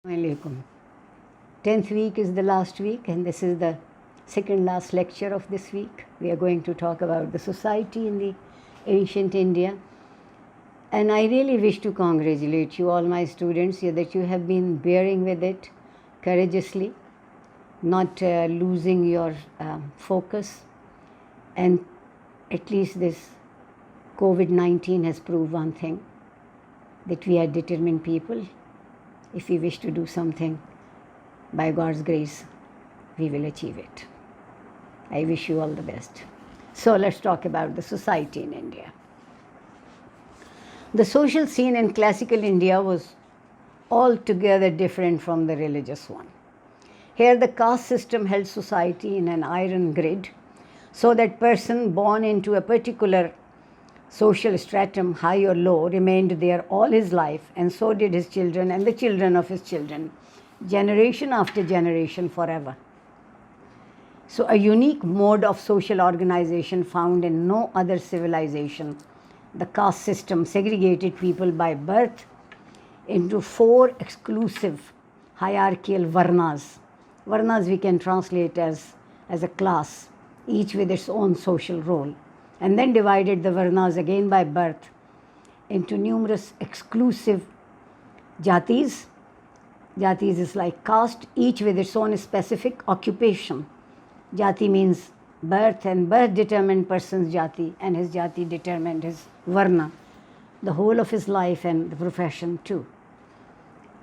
Alaikum. 10th week is the last week, and this is the second last lecture of this week. We are going to talk about the society in the ancient India. And I really wish to congratulate you, all my students, that you have been bearing with it courageously, not losing your focus. And at least this COVID-19 has proved one thing, that we are determined people. If we wish to do something, by God's grace, we will achieve it. I wish you all the best. So let's talk about the society in India. The social scene in classical India was altogether different from the religious one. Here the caste system held society in an iron grid, so that person born into a particular social stratum, high or low, remained there all his life, and so did his children and the children of his children, generation after generation, forever. So a unique mode of social organization found in no other civilization. The caste system segregated people by birth into 4 exclusive hierarchical varnas. Varnas we can translate as a class, each with its own social role, and then divided the varnas again by birth into numerous exclusive jatis. Jatis is like caste, each with its own specific occupation. Jati means birth, and birth determined person's jati, and his jati determined his varna, the whole of his life and the profession too.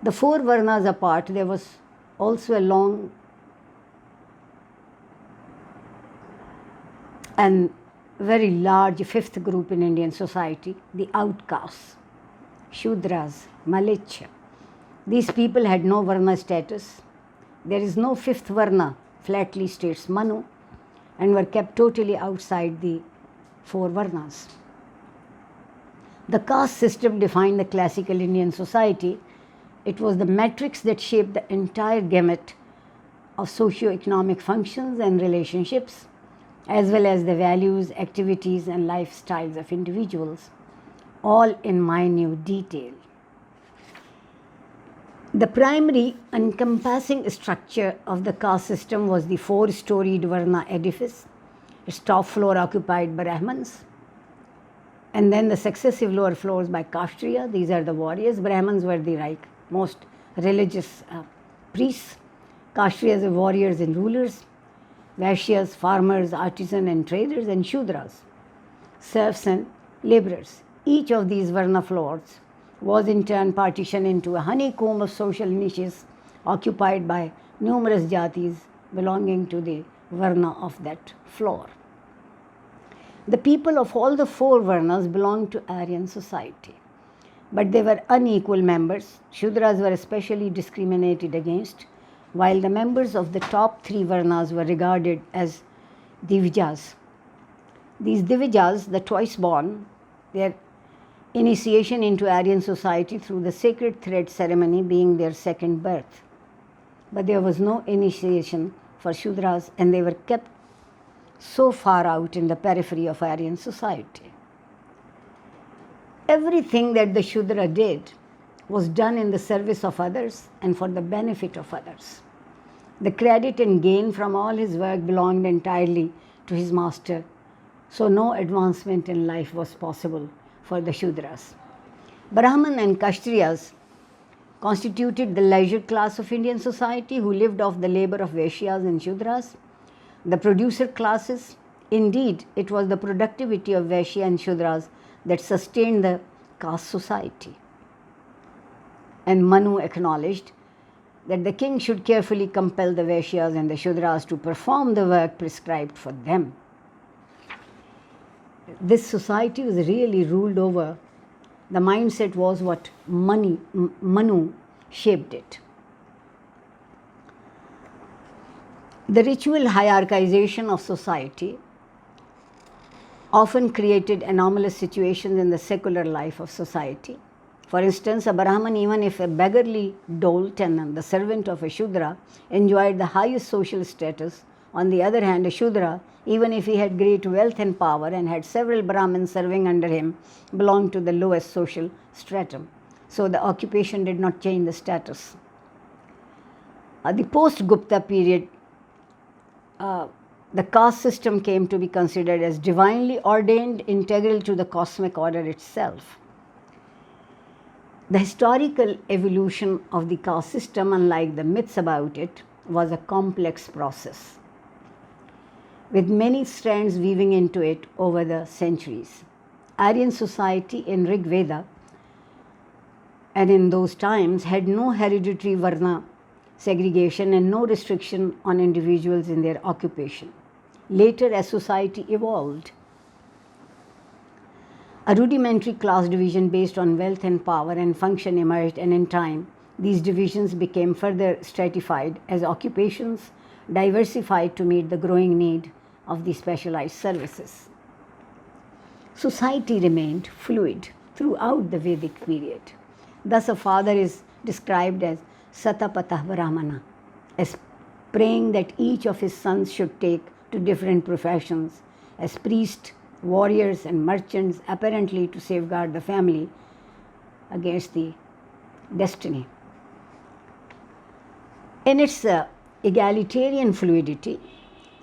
The 4 varnas apart, there was also a long and very large 5th group in Indian society, the outcasts, Shudras, Malecha. These people had no varna status. There is no 5th varna, flatly states Manu, and were kept totally outside the 4 varnas. The caste system defined the classical Indian society. It was the matrix that shaped the entire gamut of socio-economic functions and relationships, as well as the values, activities, and lifestyles of individuals, all in minute detail. The primary encompassing structure of the caste system was the 4-storied Varna edifice, its top floor occupied by Brahmins, and then the successive lower floors by Kshatriya. These are the warriors. Brahmins were the most religious priests. Kshatriyas were warriors and rulers. Vaishyas, farmers, artisans and traders, and Shudras, serfs and laborers. Each of these Varna floors was in turn partitioned into a honeycomb of social niches occupied by numerous jatis belonging to the Varna of that floor. The people of all the 4 Varnas belonged to Aryan society, but they were unequal members. Shudras were especially discriminated against, while the members of the top 3 Varnas were regarded as Divijas. These Divijas, the twice born, their initiation into Aryan society through the sacred thread ceremony being their second birth. But there was no initiation for Shudras, and they were kept so far out in the periphery of Aryan society. Everything that the Shudra did was done in the service of others and for the benefit of others. The credit and gain from all his work belonged entirely to his master, so no advancement in life was possible for the Shudras. Brahman and Kshatriyas constituted the leisure class of Indian society, who lived off the labor of Vaishyas and Shudras. The producer classes, indeed, it was the productivity of Vaishya and Shudras that sustained the caste society. And Manu acknowledged that the king should carefully compel the Vaishyas and the Shudras to perform the work prescribed for them. This society was really ruled over. The mindset was what Manu shaped it. The ritual hierarchization of society often created anomalous situations in the secular life of society. For instance, a Brahman, even if a beggarly dolt and the servant of a Shudra, enjoyed the highest social status. On the other hand, a Shudra, even if he had great wealth and power and had several Brahmins serving under him, belonged to the lowest social stratum. So the occupation did not change the status. The post-Gupta period, the caste system came to be considered as divinely ordained, integral to the cosmic order itself. The historical evolution of the caste system, unlike the myths about it, was a complex process, with many strands weaving into it over the centuries. Aryan society in Rig Veda and in those times had no hereditary Varna segregation and no restriction on individuals in their occupation. Later, as society evolved, a rudimentary class division based on wealth and power and function emerged, and in time, these divisions became further stratified as occupations diversified to meet the growing need of the specialized services. Society remained fluid throughout the Vedic period. Thus, a father is described as Satapatah Brahmana, as praying that each of his sons should take to different professions as priests, warriors, and merchants, apparently to safeguard the family against the destiny. In its egalitarian fluidity,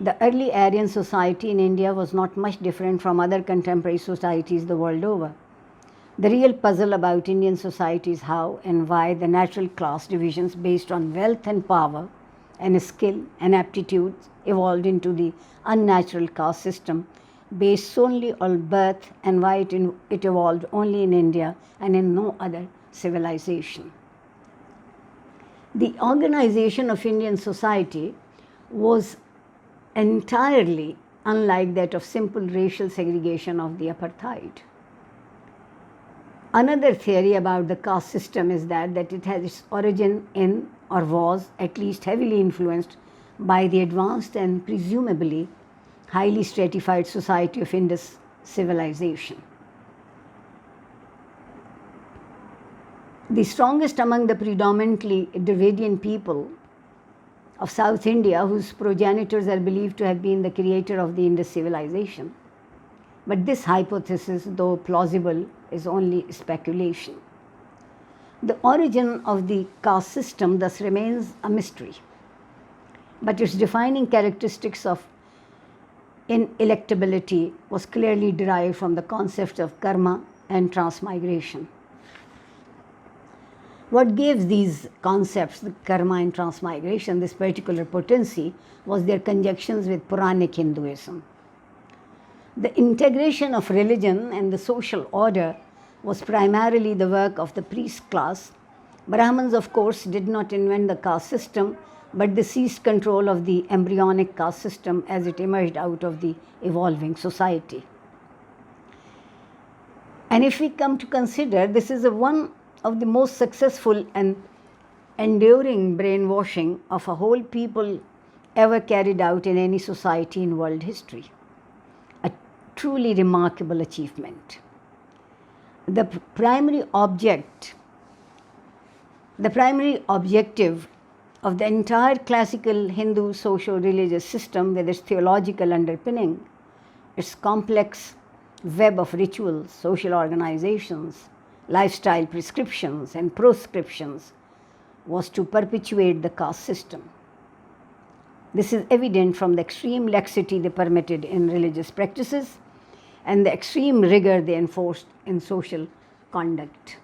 the early Aryan society in India was not much different from other contemporary societies the world over. The real puzzle about Indian society is how and why the natural class divisions based on wealth and power and skill and aptitudes evolved into the unnatural caste system based solely on birth, and why it evolved only in India and in no other civilization. The organization of Indian society was entirely unlike that of simple racial segregation of the apartheid. Another theory about the caste system is that it has its origin in, or was at least heavily influenced by, the advanced and presumably highly stratified society of Indus civilization. The strongest among the predominantly Dravidian people of South India, whose progenitors are believed to have been the creator of the Indus civilization. But this hypothesis, though plausible, is only speculation. The origin of the caste system thus remains a mystery, but its defining characteristics of inelectability was clearly derived from the concepts of karma and transmigration. What gave these concepts, the karma and transmigration, this particular potency was their conjunctions with Puranic Hinduism. The integration of religion and the social order was primarily the work of the priest class. Brahmins, of course, did not invent the caste system, but they seized control of the embryonic caste system as it emerged out of the evolving society. And if we come to consider, this is one of the most successful and enduring brainwashing of a whole people ever carried out in any society in world history. A truly remarkable achievement. The primary objective of the entire classical Hindu socio-religious system, with its theological underpinning, its complex web of rituals, social organizations, lifestyle prescriptions and proscriptions, was to perpetuate the caste system. This is evident from the extreme laxity they permitted in religious practices and the extreme rigor they enforced in social conduct.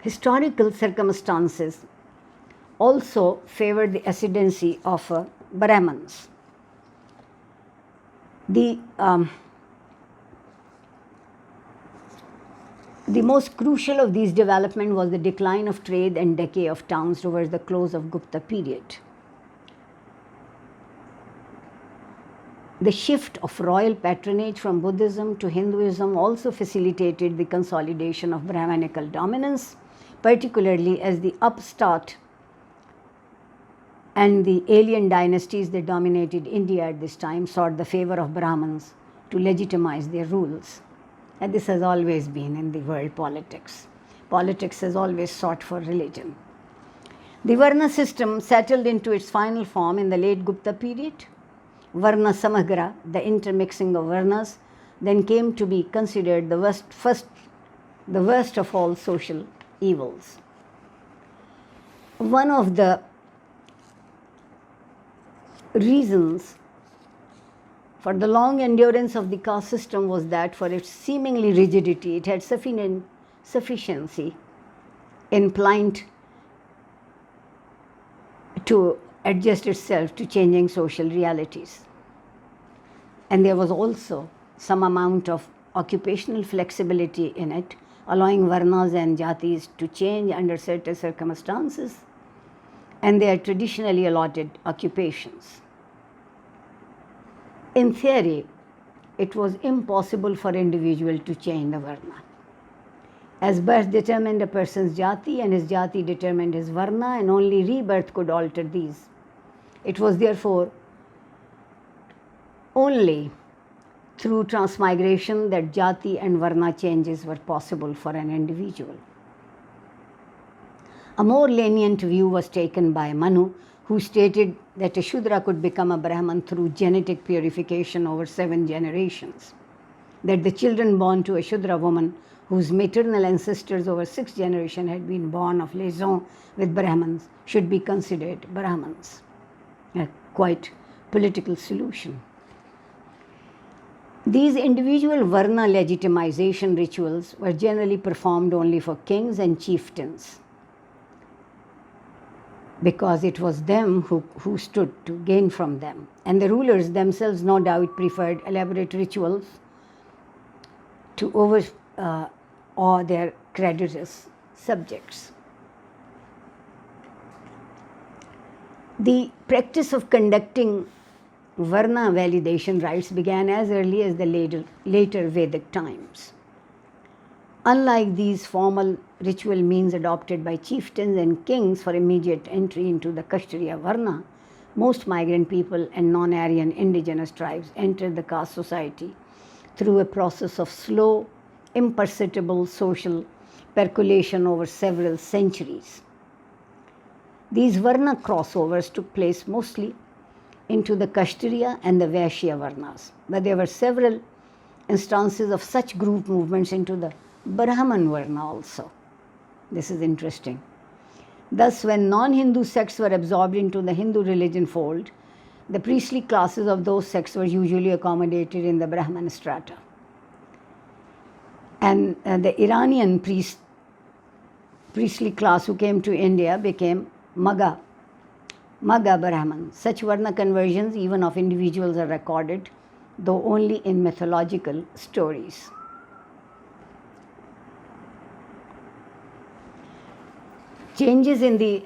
Historical circumstances also favored the ascendancy of Brahmins. The most crucial of these developments was the decline of trade and decay of towns towards the close of Gupta period. The shift of royal patronage from Buddhism to Hinduism also facilitated the consolidation of Brahmanical dominance, particularly as the upstart and the alien dynasties that dominated India at this time sought the favor of Brahmins to legitimize their rules. And this has always been in the world politics. Politics has always sought for religion. The Varna system settled into its final form in the late Gupta period. Varna Samagra, the intermixing of Varnas, then came to be considered the worst of all social evils. One of the reasons for the long endurance of the caste system was that for its seemingly rigidity, it had sufficiency in pliant to adjust itself to changing social realities. And there was also some amount of occupational flexibility in it, allowing varnas and jatis to change under certain circumstances and their traditionally allotted occupations. In theory, it was impossible for individual to change the varna. As birth determined a person's jati and his jati determined his varna, and only rebirth could alter these. It was therefore only through transmigration that jati and varna changes were possible for an individual. A more lenient view was taken by Manu, who stated that a Shudra could become a Brahman through genetic purification over 7 generations, that the children born to a Shudra woman whose maternal ancestors over 6 generations had been born of liaison with Brahmans should be considered Brahmans. A quite political solution. These individual Varna legitimization rituals were generally performed only for kings and chieftains, because it was them who stood to gain from them. And the rulers themselves no doubt preferred elaborate rituals to overawe their credulous subjects. The practice of conducting Varna validation rites began as early as the later Vedic times. Unlike these formal ritual means adopted by chieftains and kings for immediate entry into the Kshatriya Varna, most migrant people and non-Aryan indigenous tribes entered the caste society through a process of slow, imperceptible social percolation over several centuries. These Varna crossovers took place mostly into the Kshatriya and the Vaishya Varnas, but there were several instances of such group movements into the Brahman Varna also. This is interesting. Thus, when non-Hindu sects were absorbed into the Hindu religion fold, the priestly classes of those sects were usually accommodated in the Brahman strata. And the Iranian priestly class who came to India became Magha Brahman. Such Varna conversions, even of individuals, are recorded, though only in mythological stories. Changes in the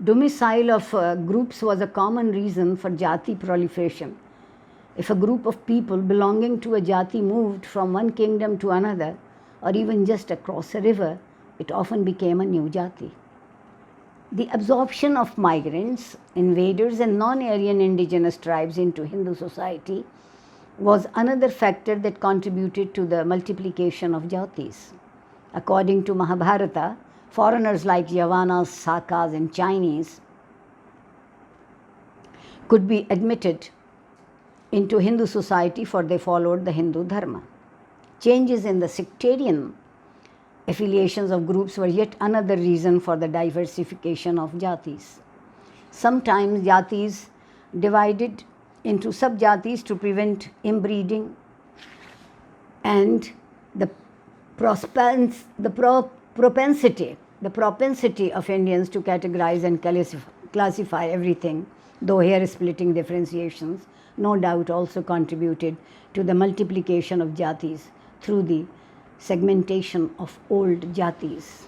domicile of groups was a common reason for jati proliferation. If a group of people belonging to a jati moved from one kingdom to another, or even just across a river, it often became a new jati. The absorption of migrants, invaders, and non-Aryan indigenous tribes into Hindu society was another factor that contributed to the multiplication of jatis. According to Mahabharata, foreigners like Yavanas, Sakas, and Chinese could be admitted into Hindu society for they followed the Hindu dharma. Changes in the sectarian affiliations of groups were yet another reason for the diversification of jatis. Sometimes jatis divided into subjatis to prevent inbreeding, and the propensity of Indians to categorize and classify everything, though hair-splitting differentiations, no doubt also contributed to the multiplication of jatis through the segmentation of old jatis.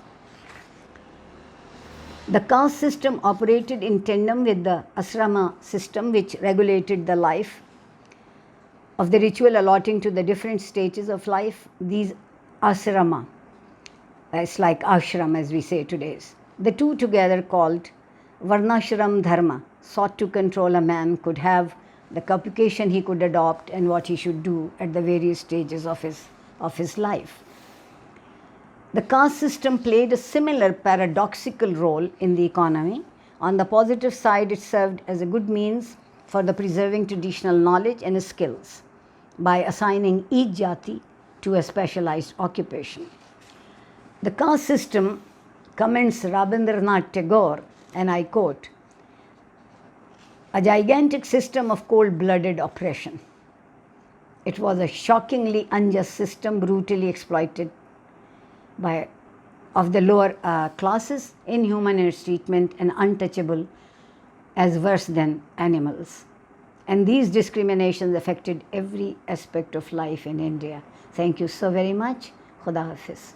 The caste system operated in tandem with the asrama system, which regulated the life of the ritual allotting to the different stages of life. These asrama, it's like ashram as we say today. The two together called varnashram dharma sought to control a man could have the occupation he could adopt and what he should do at the various stages of his life. The caste system played a similar paradoxical role in the economy. On the positive side, it served as a good means for the preserving traditional knowledge and skills by assigning each jati to a specialized occupation. The caste system, comments Rabindranath Tagore, and I quote, a gigantic system of cold-blooded oppression. It was a shockingly unjust system, brutally exploited of the lower classes, inhuman in its treatment, and untouchable as worse than animals. And these discriminations affected every aspect of life in India. Thank you so very much. Khuda Hafiz.